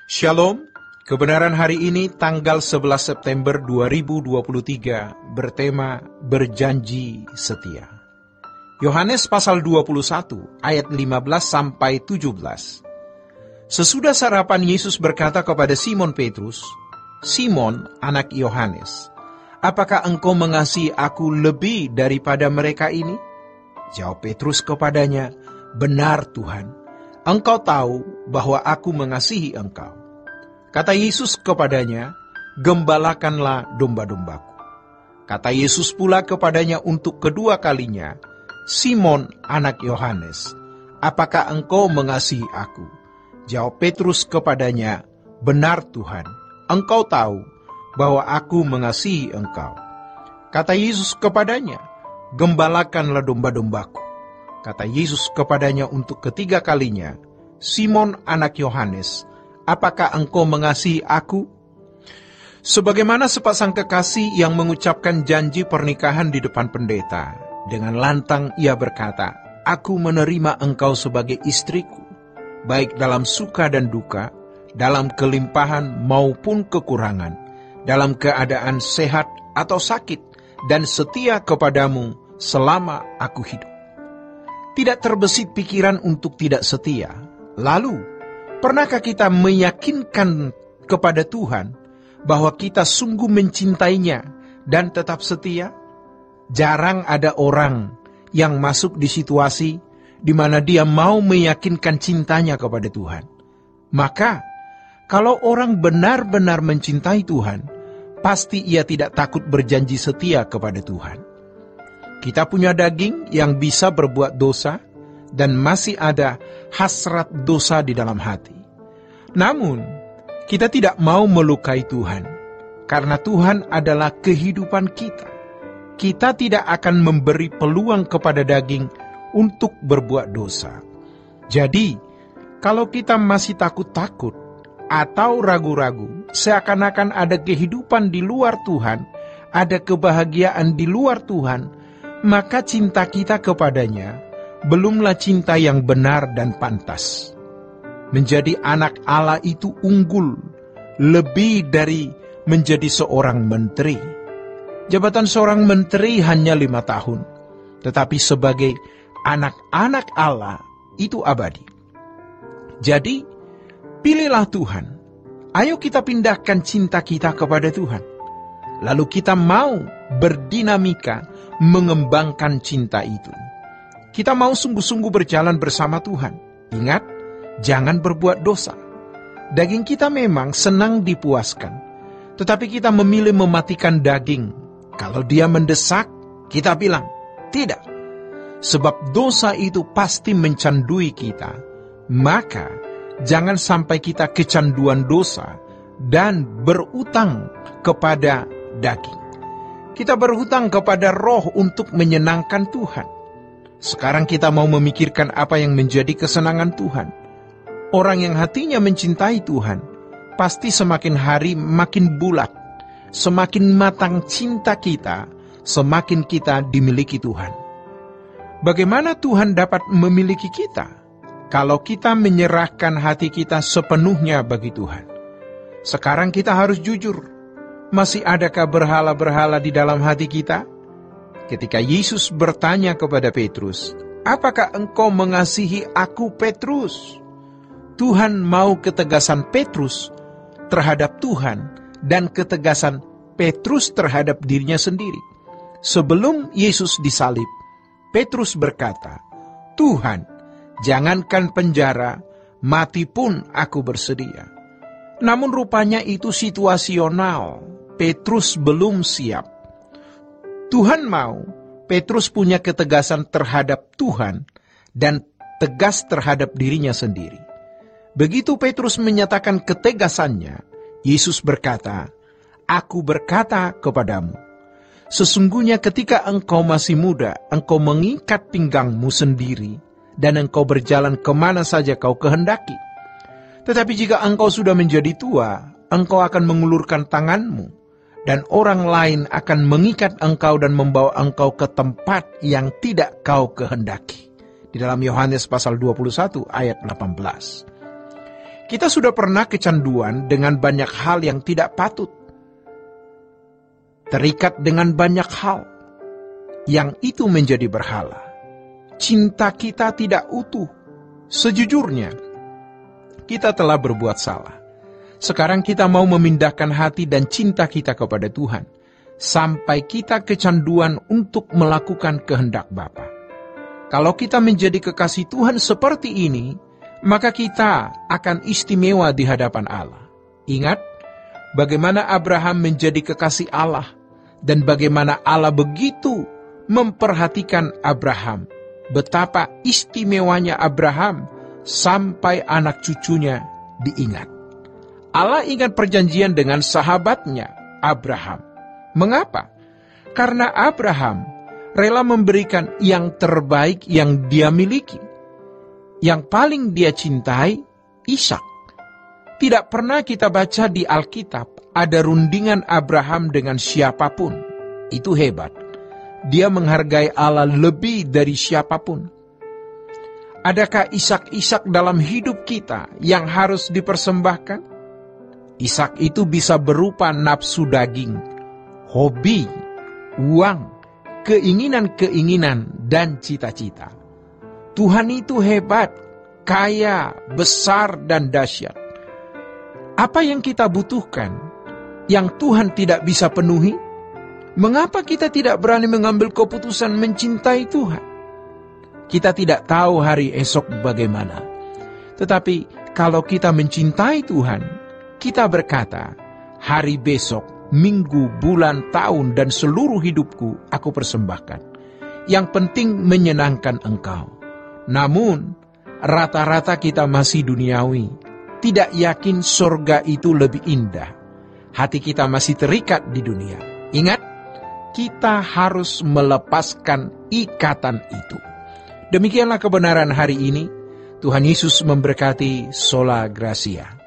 Shalom, kebenaran hari ini tanggal 11 September 2023 bertema Berjanji Setia. Yohanes pasal 21 ayat 15-17. Sesudah sarapan Yesus berkata kepada Simon Petrus, "Simon, anak Yohanes, apakah engkau mengasihi aku lebih daripada mereka ini?" Jawab Petrus kepadanya, "Benar Tuhan, engkau tahu bahwa aku mengasihi engkau." Kata Yesus kepadanya, "Gembalakanlah domba-dombaku." Kata Yesus pula kepadanya untuk kedua kalinya, "Simon, anak Yohanes, apakah engkau mengasihi aku?" Jawab Petrus kepadanya, "Benar Tuhan, engkau tahu bahwa aku mengasihi engkau." Kata Yesus kepadanya, "Gembalakanlah domba-dombaku." Kata Yesus kepadanya untuk ketiga kalinya, "Simon, anak Yohanes, apakah engkau mengasihi aku?" Sebagaimana sepasang kekasih yang mengucapkan janji pernikahan di depan pendeta, dengan lantang ia berkata, "Aku menerima engkau sebagai istriku, baik dalam suka dan duka, dalam kelimpahan maupun kekurangan, dalam keadaan sehat atau sakit, dan setia kepadamu selama aku hidup." Tidak terbesit pikiran untuk tidak setia. Lalu, pernahkah kita meyakinkan kepada Tuhan bahwa kita sungguh mencintainya dan tetap setia? Jarang ada orang yang masuk di situasi di mana dia mau meyakinkan cintanya kepada Tuhan. Maka, kalau orang benar-benar mencintai Tuhan, pasti ia tidak takut berjanji setia kepada Tuhan. Kita punya daging yang bisa berbuat dosa, dan masih ada hasrat dosa di dalam hati. Namun, kita tidak mau melukai Tuhan, karena Tuhan adalah kehidupan kita. Kita tidak akan memberi peluang kepada daging untuk berbuat dosa. Jadi, kalau kita masih takut-takut atau ragu-ragu, seakan-akan ada kehidupan di luar Tuhan, ada kebahagiaan di luar Tuhan, maka cinta kita kepadanya belumlah cinta yang benar dan pantas. Menjadi anak Allah itu unggul, lebih dari menjadi seorang menteri. Jabatan seorang menteri hanya 5 tahun, tetapi sebagai anak-anak Allah itu abadi. Jadi, pilihlah Tuhan. Ayo kita pindahkan cinta kita kepada Tuhan. Lalu kita mau berdinamika mengembangkan cinta itu. Kita mau sungguh-sungguh berjalan bersama Tuhan. Ingat, jangan berbuat dosa. Daging kita memang senang dipuaskan, tetapi kita memilih mematikan daging. Kalau dia mendesak, kita bilang, tidak. Sebab dosa itu pasti mencandui kita. Maka, jangan sampai kita kecanduan dosa dan berutang kepada daging. Kita berhutang kepada roh untuk menyenangkan Tuhan. Sekarang kita mau memikirkan apa yang menjadi kesenangan Tuhan. Orang yang hatinya mencintai Tuhan, pasti semakin hari makin bulat. Semakin matang cinta kita, semakin kita dimiliki Tuhan. Bagaimana Tuhan dapat memiliki kita? Kalau kita menyerahkan hati kita sepenuhnya bagi Tuhan. Sekarang kita harus jujur. Masih adakah berhala-berhala di dalam hati kita? Ketika Yesus bertanya kepada Petrus, "Apakah engkau mengasihi aku, Petrus?" Tuhan mau ketegasan Petrus terhadap Tuhan dan ketegasan Petrus terhadap dirinya sendiri. Sebelum Yesus disalib, Petrus berkata, "Tuhan, jangankan penjara, mati pun aku bersedia." Namun rupanya itu situasional. Petrus belum siap. Tuhan mau Petrus punya ketegasan terhadap Tuhan dan tegas terhadap dirinya sendiri. Begitu Petrus menyatakan ketegasannya, Yesus berkata, "Aku berkata kepadamu, sesungguhnya ketika engkau masih muda, engkau mengikat pinggangmu sendiri, dan engkau berjalan kemana saja kau kehendaki. Tetapi jika engkau sudah menjadi tua, engkau akan mengulurkan tanganmu, dan orang lain akan mengikat engkau dan membawa engkau ke tempat yang tidak kau kehendaki." Di dalam Yohanes pasal 21 ayat 18. Kita sudah pernah kecanduan dengan banyak hal yang tidak patut. Terikat dengan banyak hal yang itu menjadi berhala. Cinta kita tidak utuh. Sejujurnya, kita telah berbuat salah. Sekarang kita mau memindahkan hati dan cinta kita kepada Tuhan, sampai kita kecanduan untuk melakukan kehendak Bapa. Kalau kita menjadi kekasih Tuhan seperti ini, maka kita akan istimewa di hadapan Allah. Ingat, bagaimana Abraham menjadi kekasih Allah, dan bagaimana Allah begitu memperhatikan Abraham. Betapa istimewanya Abraham sampai anak cucunya diingat. Allah ingat perjanjian dengan sahabatnya, Abraham. Mengapa? Karena Abraham rela memberikan yang terbaik yang dia miliki. Yang paling dia cintai, Ishak. Tidak pernah kita baca di Alkitab ada rundingan Abraham dengan siapapun. Itu hebat. Dia menghargai Allah lebih dari siapapun. Adakah Ishak-Ishak dalam hidup kita yang harus dipersembahkan? Ishak itu bisa berupa nafsu daging, hobi, uang, keinginan-keinginan, dan cita-cita. Tuhan itu hebat, kaya, besar, dan dahsyat. Apa yang kita butuhkan, yang Tuhan tidak bisa penuhi? Mengapa kita tidak berani mengambil keputusan mencintai Tuhan? Kita tidak tahu hari esok bagaimana. Tetapi kalau kita mencintai Tuhan, kita berkata, hari besok, minggu, bulan, tahun, dan seluruh hidupku aku persembahkan. Yang penting menyenangkan Engkau. Namun, rata-rata kita masih duniawi, tidak yakin surga itu lebih indah. Hati kita masih terikat di dunia. Ingat, kita harus melepaskan ikatan itu. Demikianlah kebenaran hari ini. Tuhan Yesus memberkati. Sola Gracia.